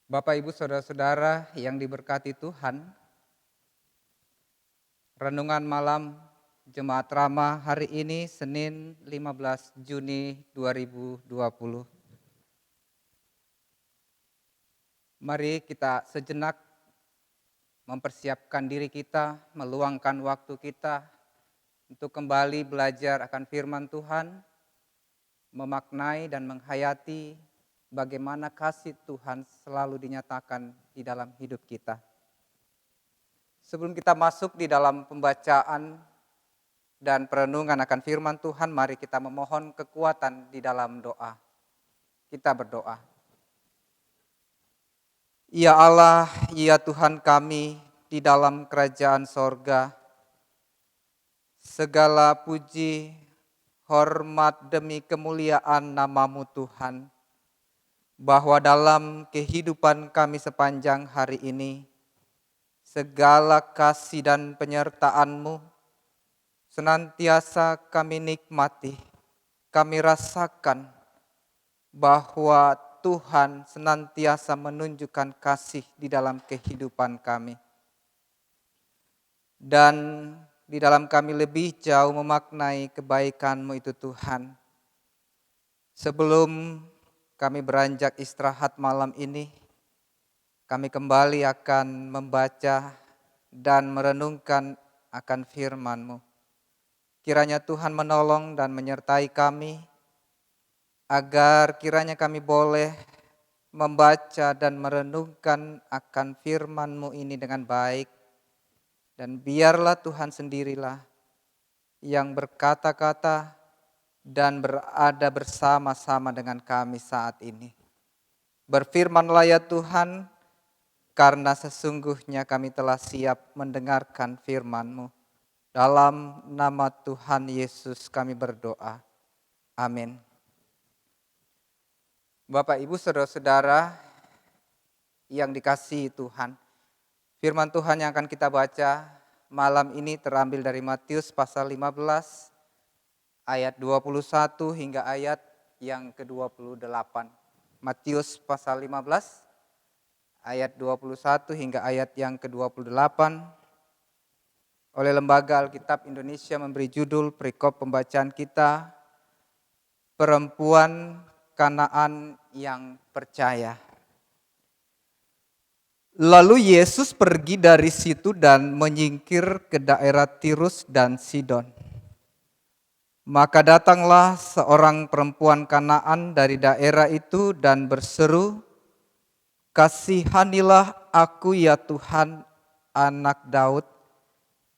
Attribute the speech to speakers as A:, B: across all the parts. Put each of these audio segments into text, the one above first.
A: Bapak, Ibu, Saudara-saudara yang diberkati Tuhan, renungan malam Jemaat Rama hari ini Senin 15 Juni 2020. Mari kita sejenak mempersiapkan diri kita, meluangkan waktu kita untuk kembali belajar akan firman Tuhan, memaknai dan menghayati bagaimana kasih Tuhan selalu dinyatakan di dalam hidup kita. Sebelum kita masuk di dalam pembacaan dan perenungan akan firman Tuhan, mari kita memohon kekuatan di dalam doa. Kita berdoa. Ya Allah, ya Tuhan kami di dalam kerajaan sorga, segala puji, hormat demi kemuliaan nama-Mu Tuhan, bahwa dalam kehidupan kami sepanjang hari ini, segala kasih dan penyertaan-Mu senantiasa kami nikmati, kami rasakan bahwa Tuhan senantiasa menunjukkan kasih di dalam kehidupan kami. Dan di dalam kami lebih jauh memaknai kebaikan-Mu itu Tuhan. Sebelum kami beranjak istirahat malam ini, kami kembali akan membaca dan merenungkan akan firman-Mu. Kiranya Tuhan menolong dan menyertai kami, agar kiranya kami boleh membaca dan merenungkan akan firman-Mu ini dengan baik. Dan biarlah Tuhan sendirilah yang berkata-kata dan berada bersama-sama dengan kami saat ini. Berfirmanlah ya Tuhan, karena sesungguhnya kami telah siap mendengarkan firman-Mu. Dalam nama Tuhan Yesus kami berdoa. Amin. Bapak, Ibu, Saudara-saudara yang dikasihi Tuhan, firman Tuhan yang akan kita baca malam ini terambil dari Matius pasal 15 ayat 21 hingga ayat yang ke-28. Matius pasal 15 ayat 21 hingga ayat yang ke-28. Oleh Lembaga Alkitab Indonesia memberi judul perikop pembacaan kita, Perempuan Kanaan yang Percaya. Lalu Yesus pergi dari situ dan menyingkir ke daerah Tirus dan Sidon. Maka datanglah seorang perempuan Kanaan dari daerah itu dan berseru, "Kasihanilah aku ya Tuhan, anak Daud,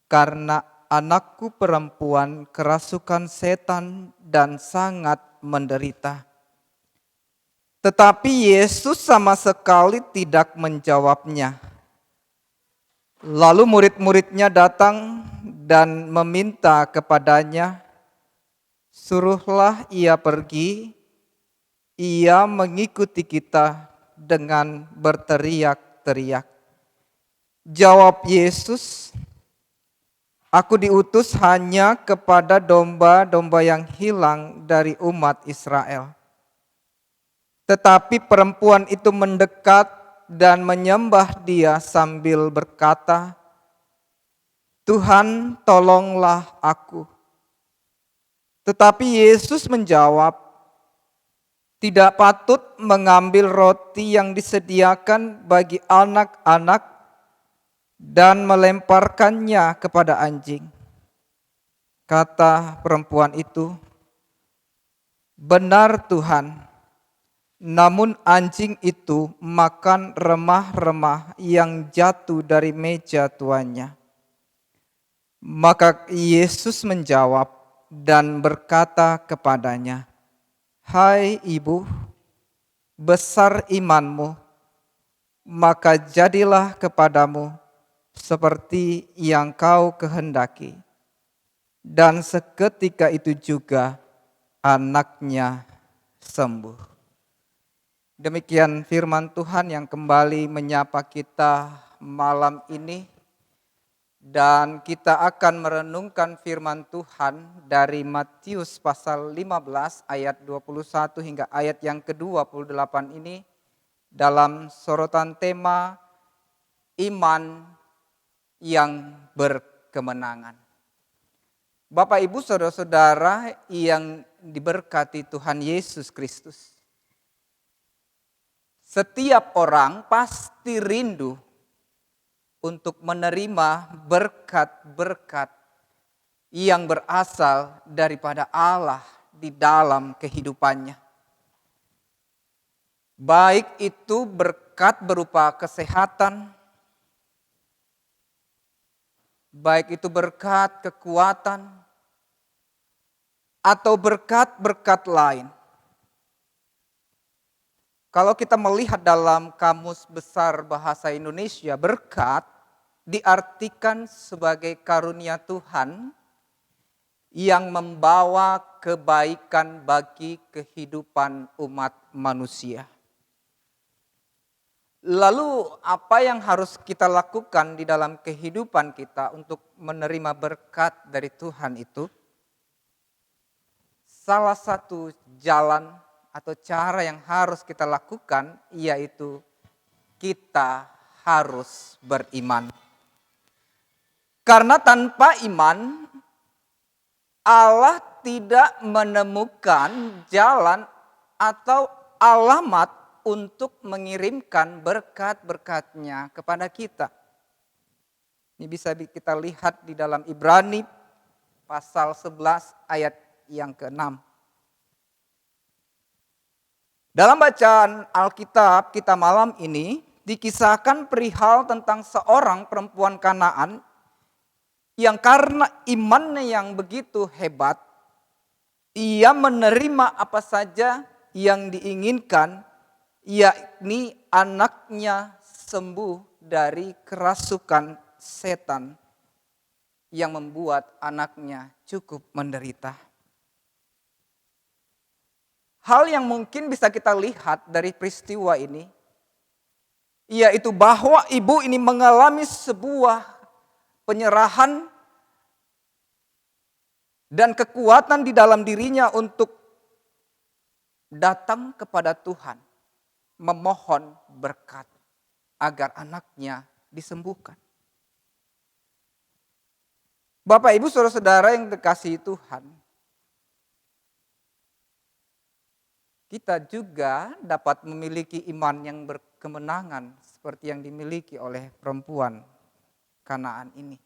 A: karena anakku perempuan kerasukan setan dan sangat menderita." Tetapi Yesus sama sekali tidak menjawabnya. Lalu murid-muridnya datang dan meminta kepadanya, "Suruhlah ia pergi, ia mengikuti kita dengan berteriak-teriak." Jawab Yesus, "Aku diutus hanya kepada domba-domba yang hilang dari umat Israel." Tetapi perempuan itu mendekat dan menyembah dia sambil berkata, "Tuhan, tolonglah aku." Tetapi Yesus menjawab, "Tidak patut mengambil roti yang disediakan bagi anak-anak dan melemparkannya kepada anjing." Kata perempuan itu, "Benar Tuhan, namun anjing itu makan remah-remah yang jatuh dari meja tuannya." Maka Yesus menjawab dan berkata kepadanya, "Hai ibu, besar imanmu, maka jadilah kepadamu seperti yang kau kehendaki." Dan seketika itu juga anaknya sembuh. Demikian firman Tuhan yang kembali menyapa kita malam ini. Dan kita akan merenungkan firman Tuhan dari Matius pasal 15 ayat 21 hingga ayat yang ke-28 ini dalam sorotan tema iman yang berkemenangan. Bapak, Ibu, saudara-saudara yang diberkati Tuhan Yesus Kristus. Setiap orang pasti rindu untuk menerima berkat-berkat yang berasal daripada Allah di dalam kehidupannya. Baik itu berkat berupa kesehatan, baik itu berkat kekuatan, atau berkat-berkat lain. Kalau kita melihat dalam Kamus Besar Bahasa Indonesia, berkat diartikan sebagai karunia Tuhan yang membawa kebaikan bagi kehidupan umat manusia. Lalu apa yang harus kita lakukan di dalam kehidupan kita untuk menerima berkat dari Tuhan itu? Salah satu jalan atau cara yang harus kita lakukan yaitu kita harus beriman. Karena tanpa iman Allah tidak menemukan jalan atau alamat untuk mengirimkan berkat-berkat-Nya kepada kita. Ini bisa kita lihat di dalam Ibrani pasal 11 ayat yang ke-6. Dalam bacaan Alkitab kita malam ini dikisahkan perihal tentang seorang perempuan Kanaan yang karena imannya yang begitu hebat, ia menerima apa saja yang diinginkan, yakni anaknya sembuh dari kerasukan setan yang membuat anaknya cukup menderita. Hal yang mungkin bisa kita lihat dari peristiwa ini, yaitu bahwa ibu ini mengalami sebuah penyerahan dan kekuatan di dalam dirinya untuk datang kepada Tuhan, memohon berkat agar anaknya disembuhkan. Bapak, Ibu, saudara-saudara yang dikasihi Tuhan, kita juga dapat memiliki iman yang berkemenangan seperti yang dimiliki oleh perempuan Kanaan ini.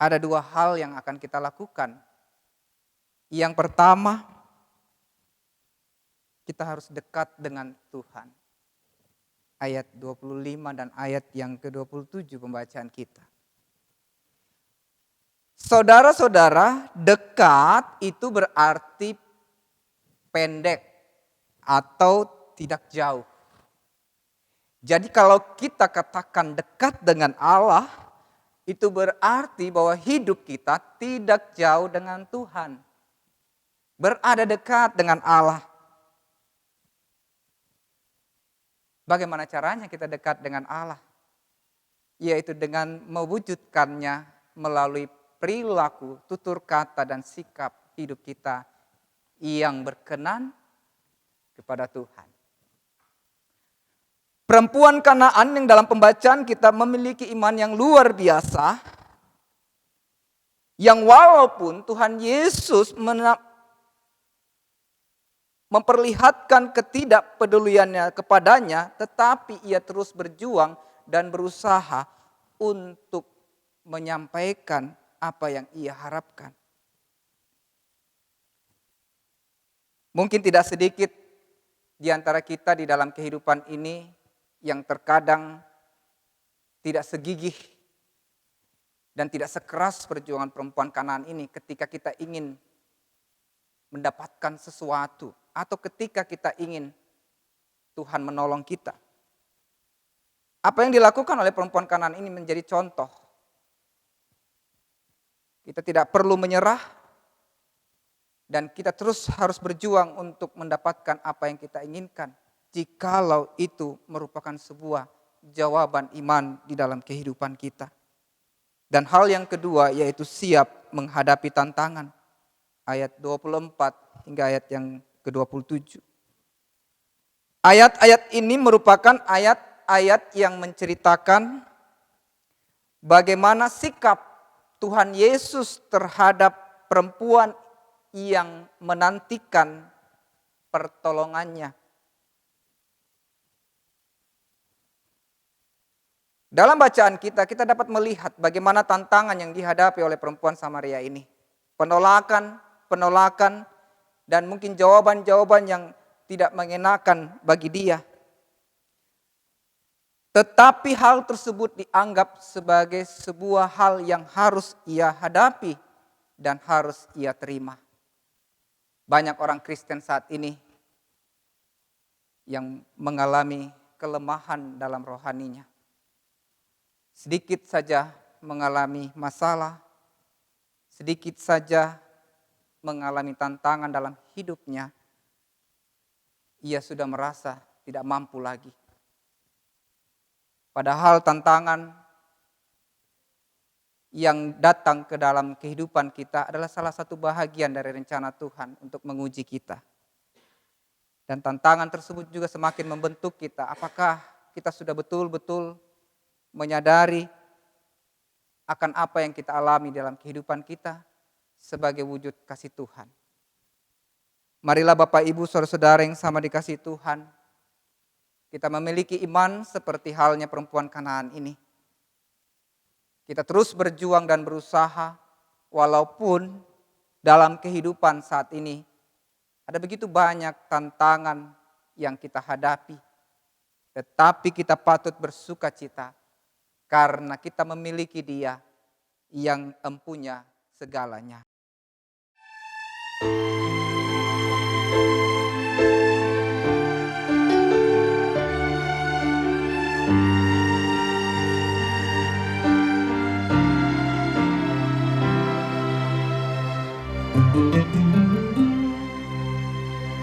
A: Ada dua hal yang akan kita lakukan. Yang pertama, kita harus dekat dengan Tuhan. Ayat 25 dan ayat yang ke-27 pembacaan kita. Saudara-saudara, dekat itu berarti pendek atau tidak jauh. Jadi kalau kita katakan dekat dengan Allah, itu berarti bahwa hidup kita tidak jauh dengan Tuhan. Berada dekat dengan Allah. Bagaimana caranya kita dekat dengan Allah? Yaitu dengan mewujudkannya melalui perilaku, tutur kata, dan sikap hidup kita yang berkenan kepada Tuhan. Perempuan Kanaan yang dalam pembacaan kita memiliki iman yang luar biasa, yang walaupun Tuhan Yesus memperlihatkan ketidakpeduliannya kepadanya, tetapi ia terus berjuang dan berusaha untuk menyampaikan apa yang ia harapkan. Mungkin tidak sedikit di antara kita di dalam kehidupan ini yang terkadang tidak segigih dan tidak sekeras perjuangan perempuan Kanaan ini ketika kita ingin mendapatkan sesuatu atau ketika kita ingin Tuhan menolong kita. Apa yang dilakukan oleh perempuan Kanaan ini menjadi contoh. Kita tidak perlu menyerah. Dan kita terus harus berjuang untuk mendapatkan apa yang kita inginkan. Jikalau itu merupakan sebuah jawaban iman di dalam kehidupan kita. Dan hal yang kedua yaitu siap menghadapi tantangan. Ayat 24 hingga ayat yang ke-27. Ayat-ayat ini merupakan ayat-ayat yang menceritakan bagaimana sikap Tuhan Yesus terhadap perempuan yang menantikan pertolongannya. Dalam bacaan kita dapat melihat bagaimana tantangan yang dihadapi oleh perempuan Samaria ini. Penolakan, dan mungkin jawaban-jawaban yang tidak mengenakan bagi dia. Tetapi hal tersebut dianggap sebagai sebuah hal yang harus ia hadapi dan harus ia terima. Banyak orang Kristen saat ini yang mengalami kelemahan dalam rohaninya. Sedikit saja mengalami masalah, sedikit saja mengalami tantangan dalam hidupnya, ia sudah merasa tidak mampu lagi. Padahal tantangan yang datang ke dalam kehidupan kita adalah salah satu bahagian dari rencana Tuhan untuk menguji kita. Dan tantangan tersebut juga semakin membentuk kita. Apakah kita sudah betul-betul menyadari akan apa yang kita alami dalam kehidupan kita sebagai wujud kasih Tuhan. Marilah Bapak Ibu saudara-saudara yang sama dikasihi Tuhan, kita memiliki iman seperti halnya perempuan Kanaan ini. Kita terus berjuang dan berusaha walaupun dalam kehidupan saat ini ada begitu banyak tantangan yang kita hadapi. Tetapi kita patut bersuka cita karena kita memiliki Dia yang empunya segalanya.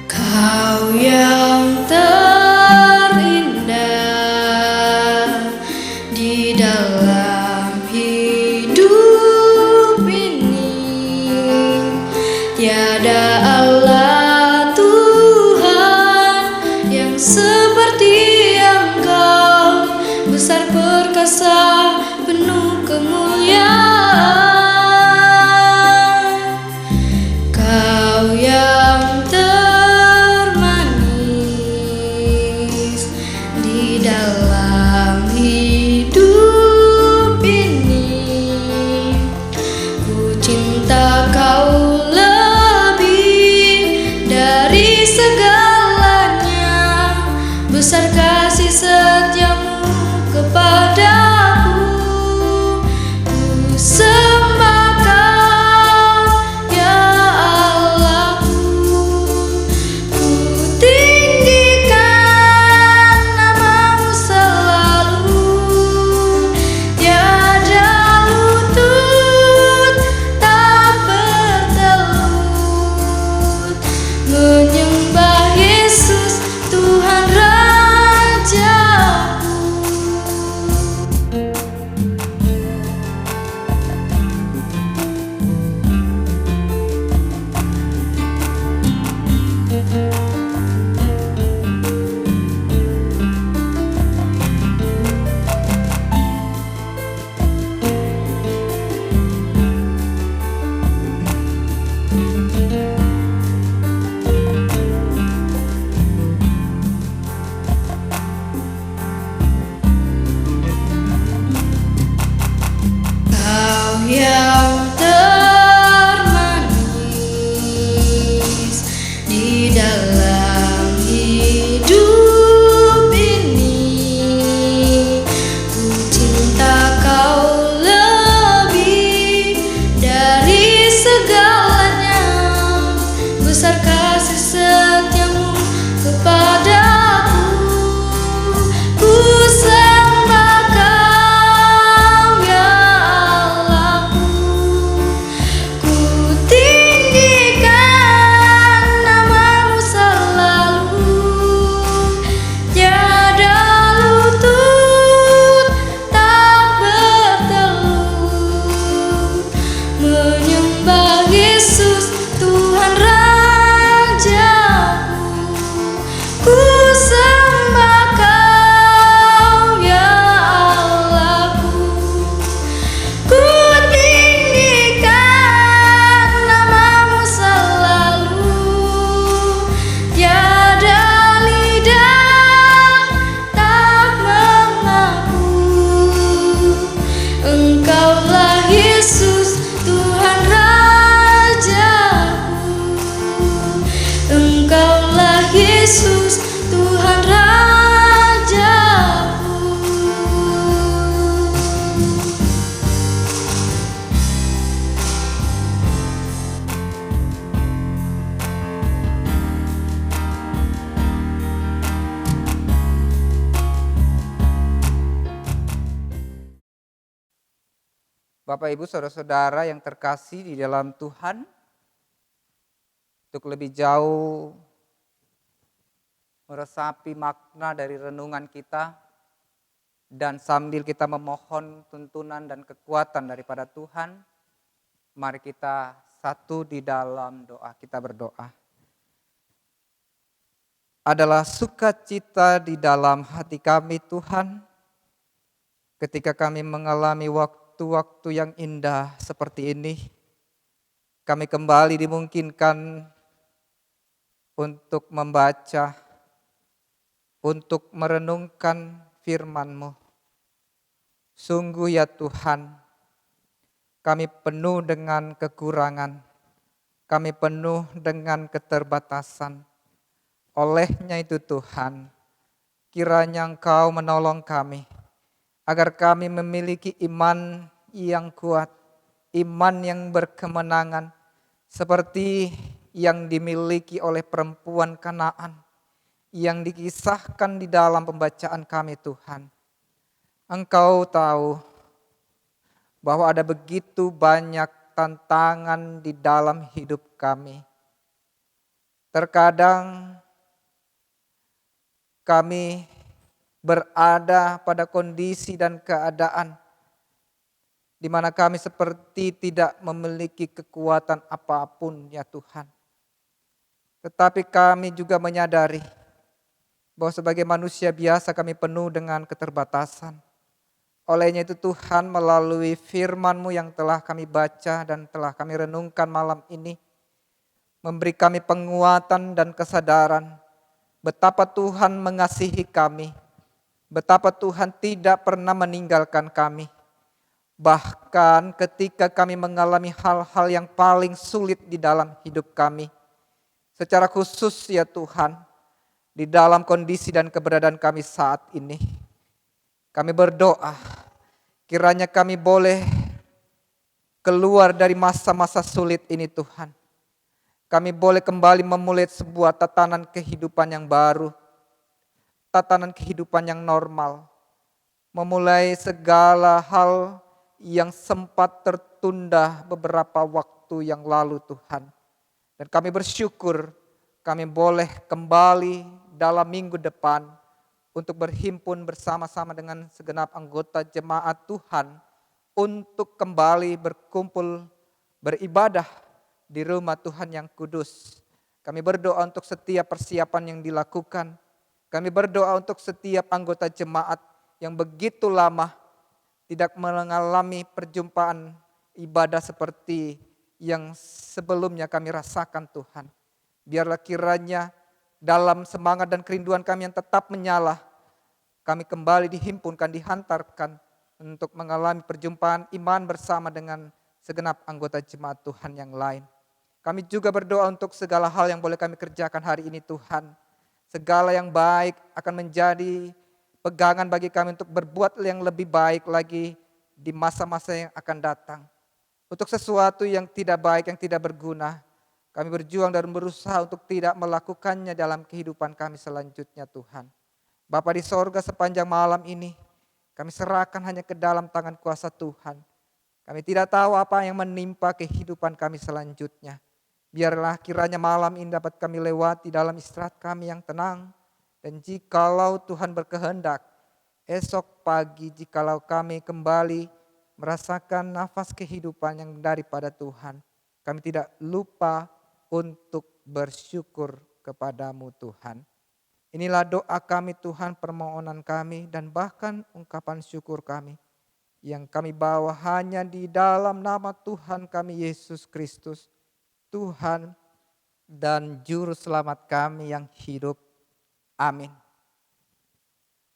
B: Kau yang terindah di dalam hidup ini, tiada Allah Tuhan yang seperti Engkau, besar perkasa penuh kemuliaan. Kau yang termanis di dalam hidup ini, ku cinta Kau lebih dari segalanya, besar kasih setiamu kepadaku. Ku sembah Kau ya Allahku, ku tinggikan nama-Mu selalu. Tiada lutut tak bertelut menyembah Yesus Tuhan Raja.
A: Bapak Ibu Saudara-saudara yang terkasih di dalam Tuhan, untuk lebih jauh meresapi makna dari renungan kita dan sambil kita memohon tuntunan dan kekuatan daripada Tuhan, mari kita satu di dalam doa. Kita berdoa. Adalah sukacita di dalam hati kami Tuhan, ketika kami mengalami waktu-waktu yang indah seperti ini, kami kembali dimungkinkan untuk membaca, untuk merenungkan firman-Mu. Sungguh ya Tuhan, kami penuh dengan kekurangan, kami penuh dengan keterbatasan. Olehnya itu Tuhan, kiranya Engkau menolong kami, agar kami memiliki iman yang kuat, iman yang berkemenangan, seperti yang dimiliki oleh perempuan Kanaan, yang dikisahkan di dalam pembacaan kami Tuhan. Engkau tahu bahwa ada begitu banyak tantangan di dalam hidup kami. Terkadang kami berada pada kondisi dan keadaan di mana kami seperti tidak memiliki kekuatan apapun ya Tuhan. Tetapi kami juga menyadari bahwa sebagai manusia biasa kami penuh dengan keterbatasan. Olehnya itu Tuhan, melalui firman-Mu yang telah kami baca dan telah kami renungkan malam ini, memberi kami penguatan dan kesadaran betapa Tuhan mengasihi kami, betapa Tuhan tidak pernah meninggalkan kami. Bahkan ketika kami mengalami hal-hal yang paling sulit di dalam hidup kami, secara khusus ya Tuhan, di dalam kondisi dan keberadaan kami saat ini, kami berdoa, kiranya kami boleh keluar dari masa-masa sulit ini Tuhan. Kami boleh kembali memulai sebuah tatanan kehidupan yang baru, tatanan kehidupan yang normal, memulai segala hal yang sempat tertunda beberapa waktu yang lalu Tuhan. Dan kami bersyukur kami boleh kembali dalam minggu depan untuk berhimpun bersama-sama dengan segenap anggota jemaat Tuhan untuk kembali berkumpul beribadah di rumah Tuhan yang kudus. Kami berdoa untuk setiap persiapan yang dilakukan. Kami berdoa untuk setiap anggota jemaat yang begitu lama tidak mengalami perjumpaan ibadah seperti yang sebelumnya kami rasakan Tuhan. Biarlah kiranya dalam semangat dan kerinduan kami yang tetap menyala, kami kembali dihimpunkan, dihantarkan untuk mengalami perjumpaan iman bersama dengan segenap anggota jemaat Tuhan yang lain. Kami juga berdoa untuk segala hal yang boleh kami kerjakan hari ini Tuhan. Segala yang baik akan menjadi pegangan bagi kami untuk berbuat yang lebih baik lagi di masa-masa yang akan datang. Untuk sesuatu yang tidak baik, yang tidak berguna, kami berjuang dan berusaha untuk tidak melakukannya dalam kehidupan kami selanjutnya Tuhan. Bapa di sorga, sepanjang malam ini kami serahkan hanya ke dalam tangan kuasa Tuhan. Kami tidak tahu apa yang menimpa kehidupan kami selanjutnya. Biarlah kiranya malam ini dapat kami lewati dalam istirahat kami yang tenang. Dan jikalau Tuhan berkehendak, esok pagi jikalau kami kembali merasakan nafas kehidupan yang daripada Tuhan, kami tidak lupa untuk bersyukur kepadamu Tuhan. Inilah doa kami Tuhan, permohonan kami dan bahkan ungkapan syukur kami yang kami bawa hanya di dalam nama Tuhan kami Yesus Kristus, Tuhan dan Juru Selamat kami yang hidup. Amin.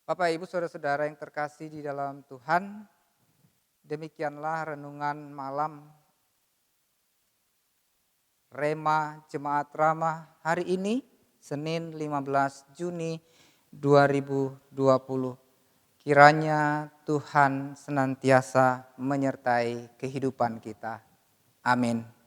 A: Bapak Ibu Saudara-saudara yang terkasih di dalam Tuhan, demikianlah renungan malam Rema Jemaat Ramah hari ini, Senin 15 Juni 2020. Kiranya Tuhan senantiasa menyertai kehidupan kita. Amin.